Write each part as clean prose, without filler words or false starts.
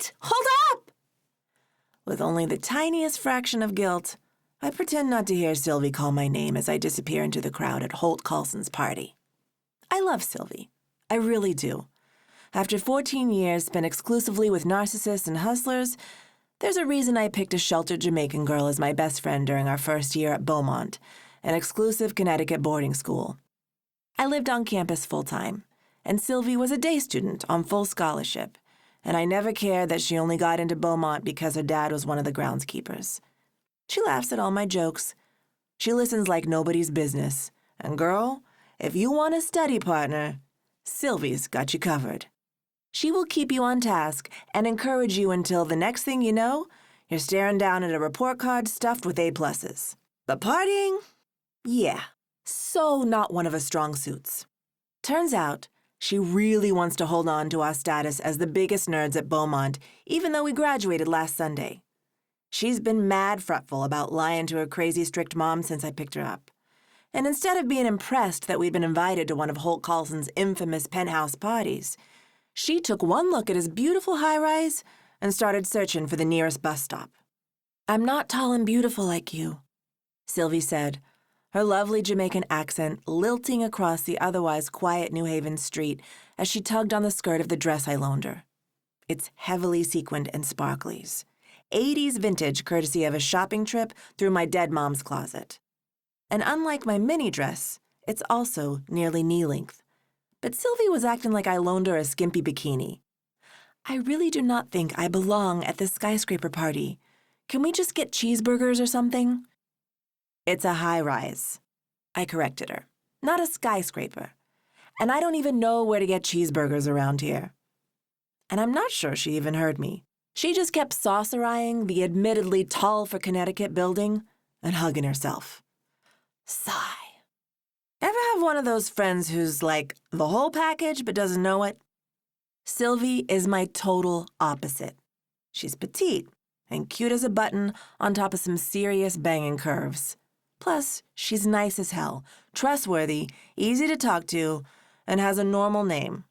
Wait! Hold up! With only the tiniest fraction of guilt, I pretend not to hear Sylvie call my name as I disappear into the crowd at Holt Coulson's party. I love Sylvie. I really do. After 14 years spent exclusively with narcissists and hustlers, there's a reason I picked a sheltered Jamaican girl as my best friend during our first year at Beaumont, an exclusive Connecticut boarding school. I lived on campus full-time, and Sylvie was a day student on full scholarship, and I never cared that she only got into Beaumont because her dad was one of the groundskeepers. She laughs at all my jokes. She listens like nobody's business. And girl, if you want a study partner, Sylvie's got you covered. She will keep you on task and encourage you until the next thing you know, you're staring down at a report card stuffed with A+. But partying? Yeah, so not one of her strong suits. Turns out, she really wants to hold on to our status as the biggest nerds at Beaumont, even though we graduated last Sunday. She's been mad fretful about lying to her crazy strict mom since I picked her up. And instead of being impressed that we'd been invited to one of Holt Coulson's infamous penthouse parties, she took one look at his beautiful high-rise and started searching for the nearest bus stop. "I'm not tall and beautiful like you," Sylvie said, her lovely Jamaican accent lilting across the otherwise quiet New Haven street as she tugged on the skirt of the dress I loaned her. It's heavily sequined and sparklies. 80s vintage courtesy of a shopping trip through my dead mom's closet. And unlike my mini dress, it's also nearly knee-length. But Sylvie was acting like I loaned her a skimpy bikini. "I really do not think I belong at this skyscraper party. Can we just get cheeseburgers or something?" "It's a high-rise," I corrected her, "not a skyscraper. And I don't even know where to get cheeseburgers around here." And I'm not sure she even heard me. She just kept saucer-eyeing the admittedly tall-for-Connecticut building and hugging herself. Sigh. Ever have one of those friends who's like the whole package but doesn't know it? Sylvie is my total opposite. She's petite and cute as a button on top of some serious banging curves. Plus, she's nice as hell, trustworthy, easy to talk to, and has a normal name.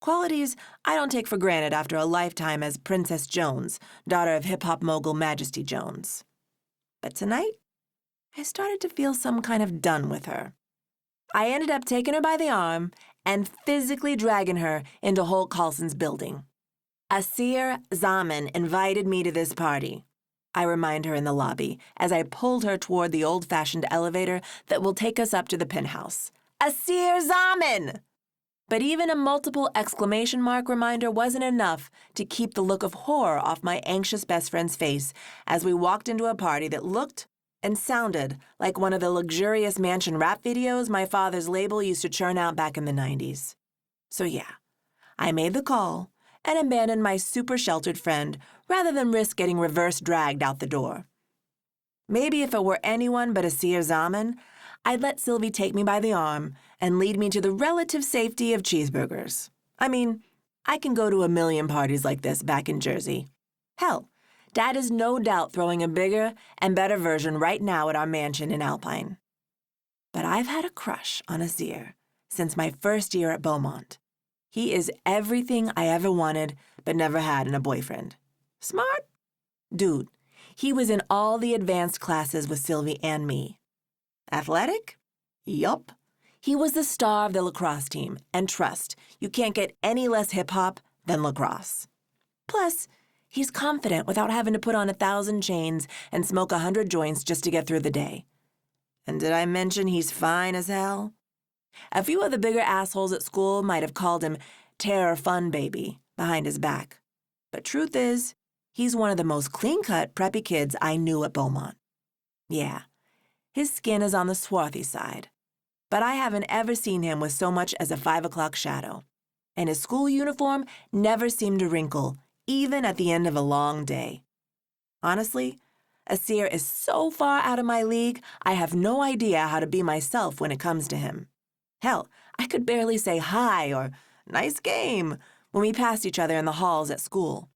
Qualities I don't take for granted after a lifetime as Princess Jones, daughter of hip-hop mogul Majesty Jones. But tonight, I started to feel some kind of done with her. I ended up taking her by the arm and physically dragging her into Holt Coulson's building. Asir Zaman invited me to this party, I remind her in the lobby as I pulled her toward the old-fashioned elevator that will take us up to the penthouse. Asir Zaman! But even a multiple exclamation mark reminder wasn't enough to keep the look of horror off my anxious best friend's face as we walked into a party that looked and sounded like one of the luxurious mansion rap videos my father's label used to churn out back in the 90s. So yeah, I made the call and abandoned my super sheltered friend rather than risk getting reverse dragged out the door. Maybe if it were anyone but Asir Zaman, I'd let Sylvie take me by the arm and lead me to the relative safety of cheeseburgers. I mean, I can go to a million parties like this back in Jersey. Hell, Dad is no doubt throwing a bigger and better version right now at our mansion in Alpine. But I've had a crush on Asir since my first year at Beaumont. He is everything I ever wanted but never had in a boyfriend. Smart? Dude, he was in all the advanced classes with Sylvie and me. Athletic? Yup. He was the star of the lacrosse team, and trust, you can't get any less hip-hop than lacrosse. Plus, he's confident without having to put on 1,000 chains and smoke 100 joints just to get through the day. And did I mention he's fine as hell? A few of the bigger assholes at school might have called him Terror Fun Baby behind his back. But truth is, he's one of the most clean-cut, preppy kids I knew at Beaumont. Yeah. His skin is on the swarthy side, but I haven't ever seen him with so much as a 5 o'clock shadow. And his school uniform never seemed to wrinkle, even at the end of a long day. Honestly, Asir is so far out of my league, I have no idea how to be myself when it comes to him. Hell, I could barely say hi or nice game when we passed each other in the halls at school.